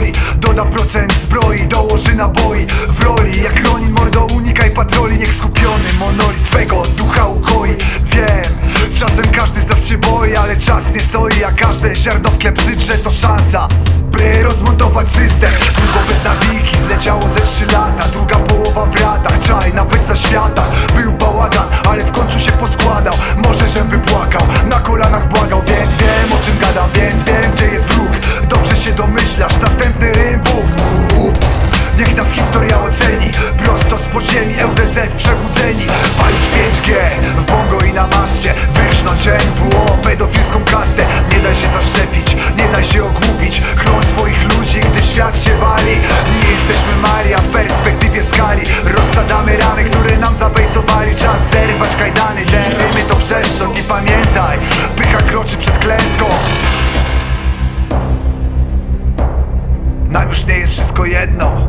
boli. Doda procent zbroi, dołoży naboi. W roli jak Ronin, mordo, unikaj patroli. Niech skupiony monolit twego ducha ukoi. Wiem, czasem każdy z nas się boi, ale czas nie stoi, a każde ziarno w klepsydrze to szansa, by rozmontować system. Długo bez nawiki, zleciało ze 3 lata. Druga połowa w ratach, czaj nawet za świata. Był bałagan, ale w końcu się poskładał. Może żem wypłakał, na kolanach błagał. Więc wiem o czym gadam, więc wiem gdzie jest wróg. Dobrze się domyślasz, następny rym buf. Niech nas historia oceni, prosto z podziemi. LDZ przebudzeni, palić 5G w bongo i na maszcie. Wyrżnąć NWO, pedofilską kastę. Nie daj się zaszczepić, nie daj się ogłupić. Chroń swoich ludzi, gdy świat się wali. Nie jesteśmy Maria w perspektywie skali. Rozsadzamy ramy, które nam zabejcowali. Czas zerwać kajdany, te rymy to przeszczot. I pamiętaj, pycha kroczy przed klęską. Nam już nie jest wszystko jedno.